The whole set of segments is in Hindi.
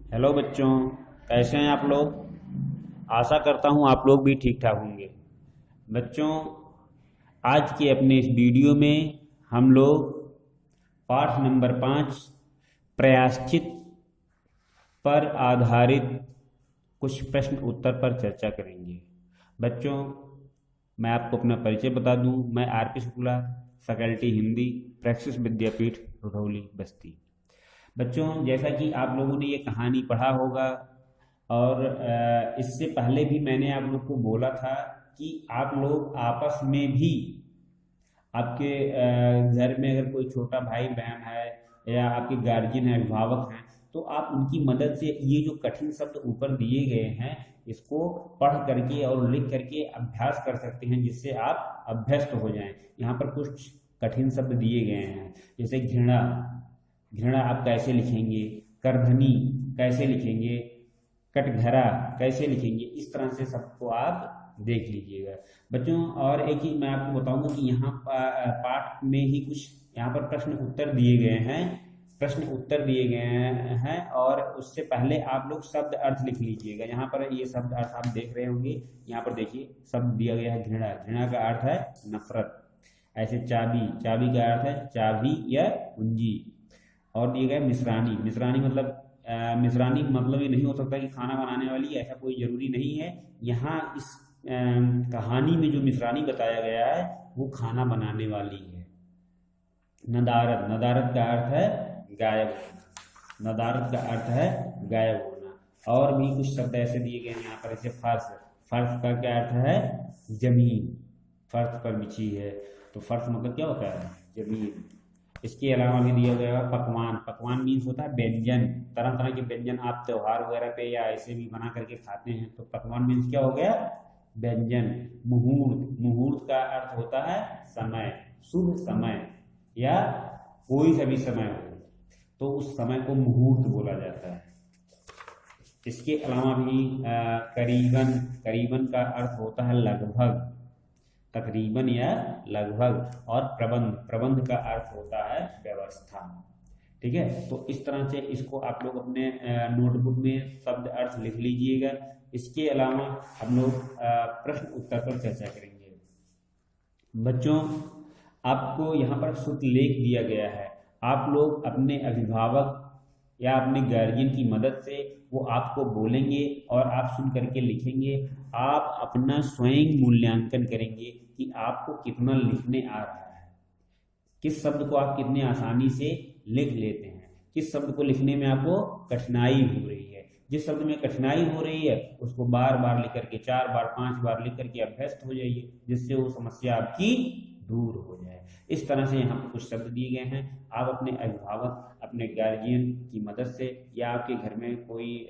हेलो बच्चों, कैसे हैं आप लोग। आशा करता हूं आप लोग भी ठीक ठाक होंगे। बच्चों, आज के अपने इस वीडियो में हम लोग पाठ नंबर 5 प्रयाश्चित पर आधारित कुछ प्रश्न उत्तर पर चर्चा करेंगे। बच्चों, मैं आपको अपना परिचय बता दूं। मैं R P. Shukla, faculty Hindi, Praxis Vidyapeeth, Rudhauli, Basti. बच्चों, जैसा कि आप लोगों ने ये कहानी पढ़ा होगा और इससे पहले भी मैंने आप लोग को बोला था कि आप लोग आपस में भी आपके घर में अगर कोई छोटा भाई बहन है या आपके गार्जियन है, अभिभावक हैं, तो आप उनकी मदद से ये जो कठिन शब्द ऊपर दिए गए हैं इसको पढ़ करके और लिख करके अभ्यास कर सकते हैं, जिससे आप अभ्यस्त हो जाएं। यहाँ पर कुछ कठिन शब्द दिए गए हैं, जैसे घृणा। घृणा आप कैसे लिखेंगे, करधनी कैसे लिखेंगे, कटघरा कैसे लिखेंगे, इस तरह से सबको आप देख लीजिएगा बच्चों। और एक ही मैं आपको बताऊंगा कि यहाँ पाठ में ही कुछ यहाँ पर प्रश्न उत्तर दिए गए हैं, प्रश्न उत्तर दिए गए हैं, और उससे पहले आप लोग शब्द अर्थ लिख लीजिएगा। यहाँ पर ये शब्द अर्थ आप देख रहे होंगे। यहाँ पर देखिए शब्द दिया गया है घृणा। घृणा का अर्थ है नफरत। ऐसे चाबी, चाबी का अर्थ है चाबी या कुंजी। और दिए गए मिश्रानी। मिश्रानी मतलब मिश्रानी मतलब ये नहीं हो सकता कि खाना बनाने वाली, ऐसा कोई जरूरी नहीं है। यहाँ इस कहानी में जो मिश्रानी बताया गया है वो खाना बनाने वाली है। नदारद। नदारद का अर्थ है गायब होना। नदारद का अर्थ है गायब होना। और भी कुछ शब्द ऐसे दिए गए हैं यहाँ पर, ऐसे फर्श। फर्श का क्या अर्थ है, जमीन। फर्श पर बिछी है, तो फर्श मतलब क्या होता है, जमीन। इसके अलावा भी दिया गया है पकवान। पकवान मीन्स होता है व्यंजन। तरह तरह के व्यंजन आप त्योहार वगैरह पे या ऐसे भी बना करके खाते हैं, तो पकवान मीन्स क्या हो गया, व्यंजन। मुहूर्त। मुहूर्त का अर्थ होता है समय, शुभ समय या कोई सा भी समय हो, तो उस समय को मुहूर्त बोला जाता है। इसके अलावा भी करीबन। करीबन का अर्थ होता है लगभग, तकरीबन या लगभग। और प्रबंध। प्रबंध का अर्थ होता है व्यवस्था। ठीक है, तो इस तरह से इसको आप लोग अपने नोटबुक में शब्द अर्थ लिख लीजिएगा। इसके अलावा हम लोग प्रश्न उत्तर पर चर्चा करेंगे। बच्चों, आपको यहाँ पर श्रुत लेख दिया गया है। आप लोग अपने अभिभावक या अपने गार्जियन की मदद से वो आपको बोलेंगे और आप सुन करके लिखेंगे। आप अपना स्वयं मूल्यांकन करेंगे कि आपको कितना लिखने आ रहा है, किस शब्द को आप कितने आसानी से लिख लेते हैं, किस शब्द को लिखने में आपको कठिनाई हो रही है। जिस शब्द में कठिनाई हो रही है उसको बार बार लिख करके, 4 बार 5 बार लिख करके अभ्यस्त हो जाइए, जिससे वो समस्या आपकी दूर हो जाए। इस तरह से यहाँ पर कुछ शब्द दिए गए हैं। आप अपने अभिभावक, अपने गार्जियन की मदद से, या आपके घर में कोई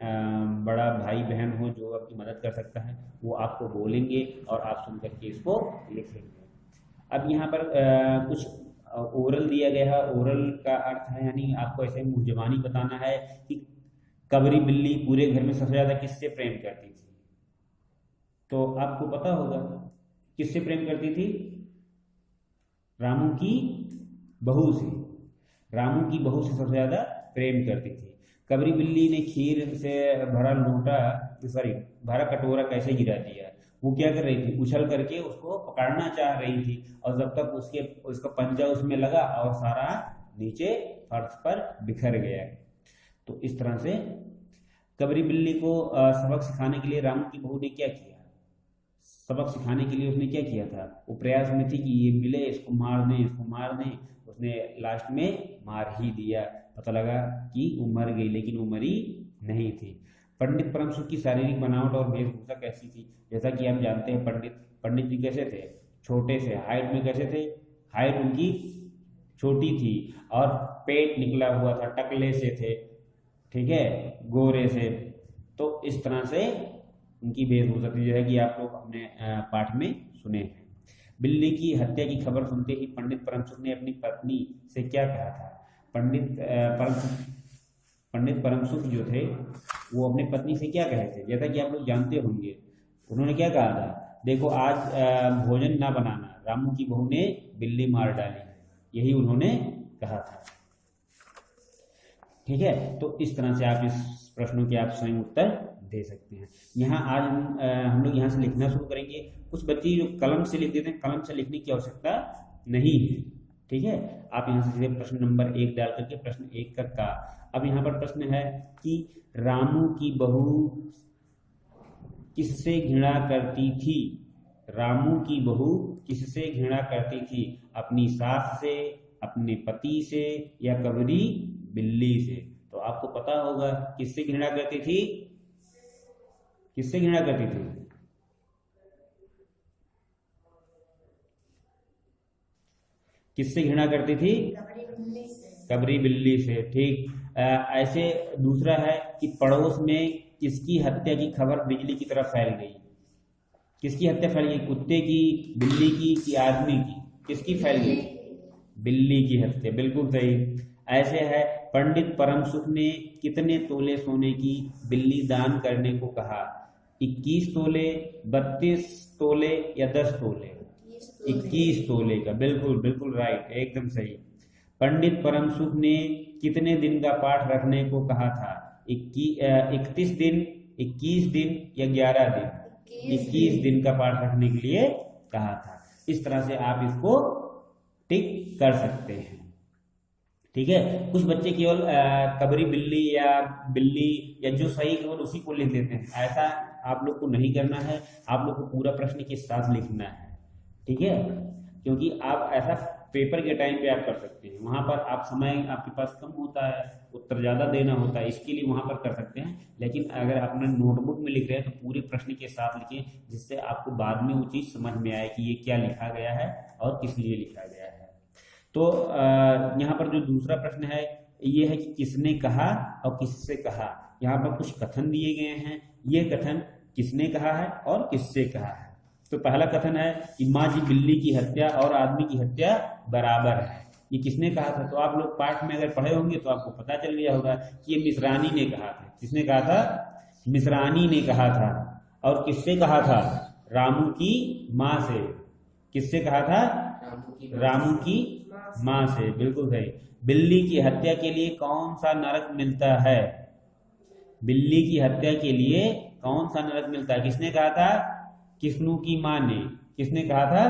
बड़ा भाई बहन हो जो आपकी मदद कर सकता है, वो आपको बोलेंगे और आप सुन करके इसको लिखेंगे। अब यहाँ पर कुछ ओरल दिया गया है। ओरल का अर्थ है, यानी आपको ऐसे मुँह ज़बानी बताना है कि कबरी बिल्ली पूरे घर में सबसे ज्यादा किससे प्रेम करती थी। तो आपको पता होगा किससे प्रेम करती थी, रामू की बहू से। रामू की बहू से सबसे ज्यादा प्रेम करती थी। कबरी बिल्ली ने खीर से भरा लोटा, सॉरी भरा कटोरा कैसे गिरा दिया। वो क्या कर रही थी, उछल करके उसको पकड़ना चाह रही थी, और जब तक उसका पंजा उसमें लगा और सारा नीचे फर्श पर बिखर गया। तो इस तरह से कबरी बिल्ली को सबक सिखाने के लिए रामू की बहू ने क्या किया, सबक सिखाने के लिए उसने क्या किया था, वो प्रयास में थी कि ये मिले, इसको मार दें, इसको मार दें। उसने लास्ट में मार ही दिया। पता लगा कि वो मर गई, लेकिन वो मरी नहीं थी। पंडित परम सुख की शारीरिक बनावट और वेशभूषा कैसी थी। जैसा कि आप जानते हैं पंडित जी कैसे थे, छोटे से, हाइट में कैसे थे, हाइट उनकी छोटी थी और पेट निकला हुआ था, टकले से थे, ठीक है, गोरे से। तो इस तरह से उनकी वेशभूषा थी, जो है कि आप लोग अपने पाठ में सुने हैं। बिल्ली की हत्या की खबर सुनते ही पंडित परमसुख ने अपनी पत्नी से क्या कहा था। पंडित परमसुख जो थे वो अपनी पत्नी से क्या कहे थे, जैसा कि आप लोग जानते होंगे। उन्होंने क्या कहा था, देखो आज भोजन ना बनाना, रामू की बहू ने बिल्ली मार डाली है, यही उन्होंने कहा था। ठीक है, तो इस तरह से आप इस प्रश्नों के आप स्वयं उत्तर दे सकते हैं। यहाँ आज हम लोग यहाँ से लिखना शुरू करेंगे। कुछ बच्चे जो कलम से लिख देते हैं, कलम से लिखने की आवश्यकता नहीं है। ठीक है, आप यहाँ से सीधे प्रश्न नंबर 1 डाल करके प्रश्न 1 का अब यहाँ पर प्रश्न है कि रामू की बहू किससे घृणा करती थी? रामू की बहू किससे घृणा करती थी? अपनी सास से, अपने पति से, या कबरी बिल्ली से? तो आपको पता होगा किससे घृणा करती थी, किससे घृणा करती थी? किससे घृणा करती थी? कबरी बिल्ली से। ठीक। ऐसे दूसरा है कि पड़ोस में किसकी हत्या की खबर बिजली की तरह फैल गई? किसकी हत्या फैल गई? कुत्ते की, बिल्ली की, कि आदमी की? किसकी फैल गई? बिल्ली की हत्या। बिल्कुल सही। ऐसे है पंडित परम सुख ने कितने तोले सोने की बिल्ली दान करने को कहा? 21 तोले, 32 तोले, या 10 तोले? 21 तोले का। बिल्कुल बिल्कुल राइट, एकदम सही। पंडित परम सुख ने कितने दिन का पाठ रखने को कहा था? 31 दिन, 21 दिन, या 11 दिन? 21 दिन का पाठ रखने के लिए कहा था। इस तरह से आप इसको टिक कर सकते हैं। ठीक है, कुछ बच्चे केवल कबरी बिल्ली या जो सही केवल उसी को लिख देते हैं। ऐसा आप लोग को नहीं करना है, आप लोग को पूरा प्रश्न के साथ लिखना है। ठीक है, क्योंकि आप ऐसा पेपर के टाइम पे आप कर सकते हैं, वहां पर आप समय आपके पास कम होता है, उत्तर ज्यादा देना होता है, इसके लिए वहां पर कर सकते हैं। लेकिन अगर अपने नोटबुक में लिख रहे हैं तो पूरे प्रश्न के साथ लिखें, जिससे आपको बाद में वो चीज समझ में आए कि ये क्या लिखा गया है और किस लिए लिखा गया है। तो यहाँ पर जो दूसरा प्रश्न है ये है कि किसने कहा और किससे कहा। यहाँ पर कुछ कथन दिए गए हैं, ये कथन किसने कहा है और किससे कहा है। तो पहला कथन है कि माँ जी बिल्ली की हत्या और आदमी की हत्या बराबर है। ये किसने कहा था? तो आप लोग पाठ में अगर पढ़े होंगे तो आपको पता चल गया होगा कि ये मिश्रानी ने कहा था। किसने कहा था? मिश्रानी ने कहा था। और किससे कहा था? रामू की माँ से। किससे कहा था? रामू की माँ से। बिल्कुल सही। बिल्ली की हत्या के लिए कौन सा नरक मिलता है? बिल्ली की हत्या के लिए कौन सा नरक मिलता है? किसने कहा था? किस्नू की माँ ने। किसने कहा था?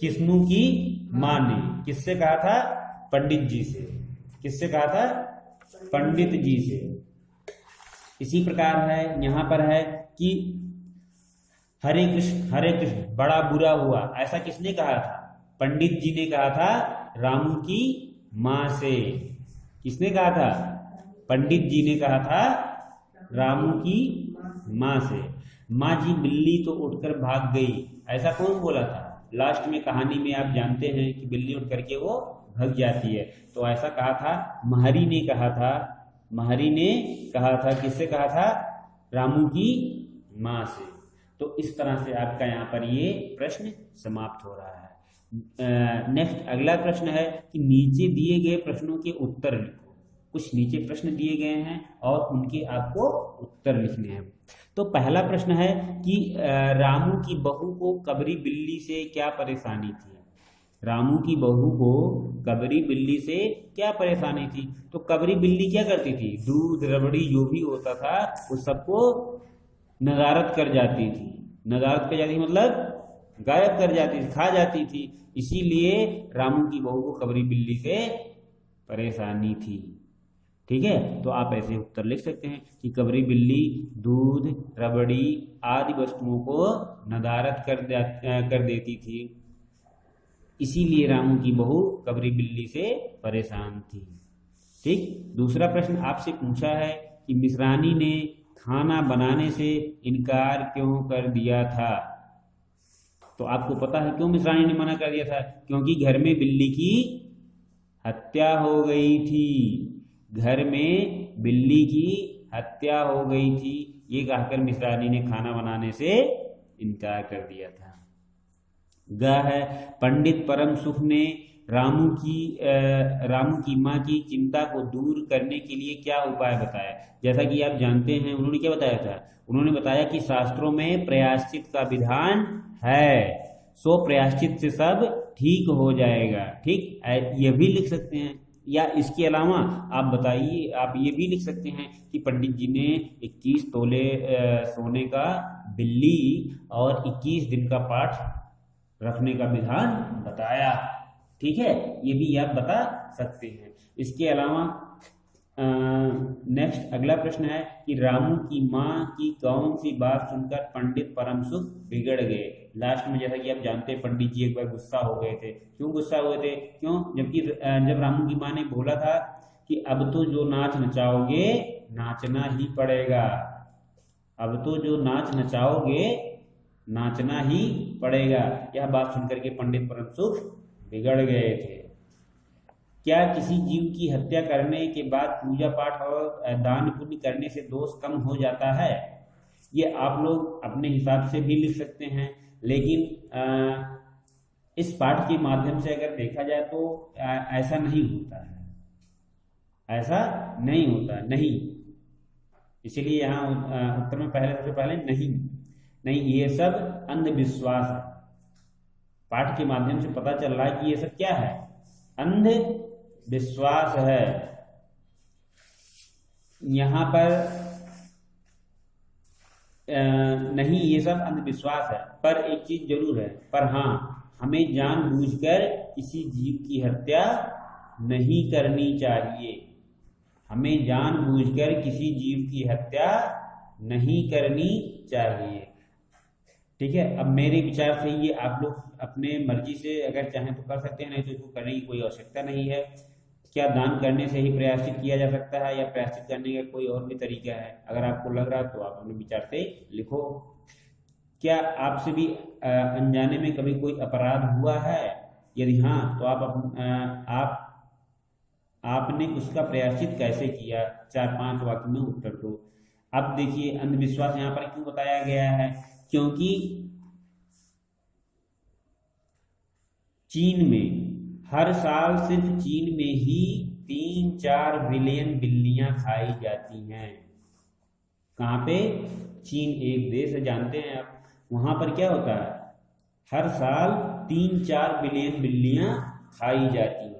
किस्नू की माँ ने। किससे कहा था? पंडित जी से। किससे कहा था? पंडित जी से। इसी प्रकार है यहाँ पर है कि हरे कृष्ण बड़ा बुरा हुआ, ऐसा किसने कहा था? पंडित जी ने कहा था रामू की माँ से। किसने कहा था? पंडित जी ने कहा था रामू की माँ से। माँ जी बिल्ली तो उठकर भाग गई, ऐसा कौन बोला था? लास्ट में कहानी में आप जानते हैं कि बिल्ली उठ करके वो भाग जाती है, तो ऐसा कहा था महरी ने कहा था। महरी ने कहा था। किससे कहा था? रामू की माँ से। तो इस तरह से आपका यहाँ पर ये प्रश्न समाप्त हो रहा है। नेक्स्ट अगला प्रश्न है कि नीचे दिए गए प्रश्नों के उत्तर लिखो। कुछ नीचे प्रश्न दिए गए हैं और उनके आपको उत्तर लिखने हैं। तो पहला प्रश्न है कि रामू की बहू को कबरी बिल्ली से क्या परेशानी थी? रामू की बहू को कबरी बिल्ली से क्या परेशानी थी? तो कबरी बिल्ली क्या करती थी? दूध, रबड़ी जो भी होता था उस सबको नदारत कर जाती थी। नदारत कर जाती मतलब गायब कर जाती थी, खा जाती थी। इसीलिए रामू की बहू को कबरी बिल्ली से परेशानी थी। ठीक है, तो आप ऐसे उत्तर लिख सकते हैं कि कबरी बिल्ली दूध, रबड़ी आदि वस्तुओं को नदारत कर देती थी, इसीलिए रामू की बहू कबरी बिल्ली से परेशान थी। ठीक। दूसरा प्रश्न आपसे पूछा है कि मिश्रानी ने खाना बनाने से इनकार क्यों कर दिया था? तो आपको पता है क्यों मिश्रानी ने मना कर दिया था? क्योंकि घर में बिल्ली की हत्या हो गई थी। घर में बिल्ली की हत्या हो गई थी, ये कहकर मिश्रानी ने खाना बनाने से इनकार कर दिया था। ग है पंडित परम सुख ने रामू की माँ की चिंता को दूर करने के लिए क्या उपाय बताया? जैसा कि आप जानते हैं उन्होंने क्या बताया था? उन्होंने बताया कि शास्त्रों में प्रायश्चित का विधान है, सो प्रायश्चित से सब ठीक हो जाएगा। ठीक, ये भी लिख सकते हैं, या इसके अलावा आप बताइए, आप ये भी लिख सकते हैं कि पंडित जी ने 21 तोले सोने का बिल्ली और 21 दिन का पाठ रखने का विधान बताया। ठीक है, ये भी आप बता सकते हैं। इसके अलावा नेक्स्ट अगला प्रश्न है कि रामू की माँ की कौन सी बात सुनकर पंडित परम सुख बिगड़ गए। लास्ट में जैसा कि आप जानते हैं पंडित जी एक बार गुस्सा हो गए थे। क्यों गुस्सा हुए थे? क्यों? जबकि जब रामू की माँ ने बोला था कि अब तो जो नाच नचाओगे नाचना ही पड़ेगा, अब तो जो नाच नचाओगे नाचना ही पड़ेगा, यह बात सुनकर के पंडित परम सुख बिगड़ गए थे। क्या किसी जीव की हत्या करने के बाद पूजा पाठ और दान पुण्य करने से दोष कम हो जाता है? ये आप लोग अपने हिसाब से भी लिख सकते हैं, लेकिन इस पाठ के माध्यम से अगर देखा जाए तो ऐसा नहीं होता है, ऐसा नहीं होता, नहीं। इसीलिए यहाँ उत्तर में सबसे पहले नहीं, नहीं, ये सब अंधविश्वास है। पाठ के माध्यम से पता चल रहा है कि ये सब क्या है, अंधविश्वास है। यहाँ पर नहीं, ये सब अंधविश्वास है, पर एक चीज जरूर है, पर हाँ, हमें जानबूझकर किसी जीव की हत्या नहीं करनी चाहिए, हमें जानबूझकर किसी जीव की हत्या नहीं करनी चाहिए। ठीक है, अब मेरे विचार से ये आप लोग अपने मर्जी से अगर चाहें तो कर सकते हैं, नहीं तो इसको करने की कोई आवश्यकता नहीं है। क्या दान करने से ही प्रायश्चित किया जा सकता है या प्रायश्चित करने का कोई और भी तरीका है? अगर आपको लग रहा है तो आप अपने विचार से लिखो। क्या आपसे भी अनजाने में कभी कोई अपराध हुआ है? यदि हाँ तो आपने उसका प्रायश्चित कैसे किया? 4-5 वाक्य में उत्तर दो। अब देखिए अंधविश्वास यहाँ पर क्यों बताया गया है, क्योंकि चीन में हर साल सिर्फ चीन में ही 3-4 बिलियन बिल्लियां खाई जाती हैं। कहाँ पे? चीन एक देश है, जानते हैं आप। वहां पर क्या होता है, हर साल 3-4 बिलियन बिल्लियां खाई जाती हैं।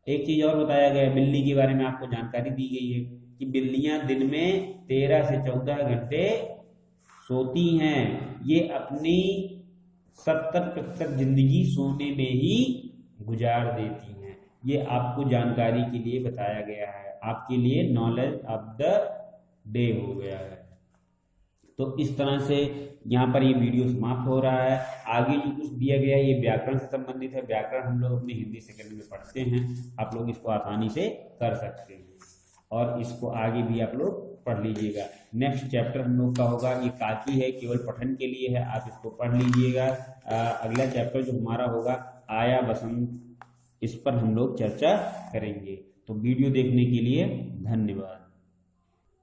एक चीज और बताया गया है, बिल्ली के बारे में आपको जानकारी दी गई है कि बिल्लियां दिन में 13 से 14 घंटे सोती हैं। ये अपनी 70% जिंदगी सोने में ही गुजार देती हैं। ये आपको जानकारी के लिए बताया गया है, आपके लिए नॉलेज ऑफ द डे हो गया है। तो इस तरह से यहाँ पर ये वीडियो समाप्त हो रहा है। आगे जो कुछ दिया गया है ये व्याकरण से संबंधित है। व्याकरण हम लोग अपने हिंदी सेकंड में पढ़ते हैं, आप लोग इसको आसानी से कर सकते हैं और इसको आगे भी आप लोग पढ़ लीजिएगा। नेक्स्ट चैप्टर हम लोग का होगा, ये काकी है, केवल पठन के लिए है, आप इसको पढ़ लीजिएगा। अगला चैप्टर जो हमारा होगा आया बसंत, इस पर हम लोग चर्चा करेंगे। तो वीडियो देखने के लिए धन्यवाद।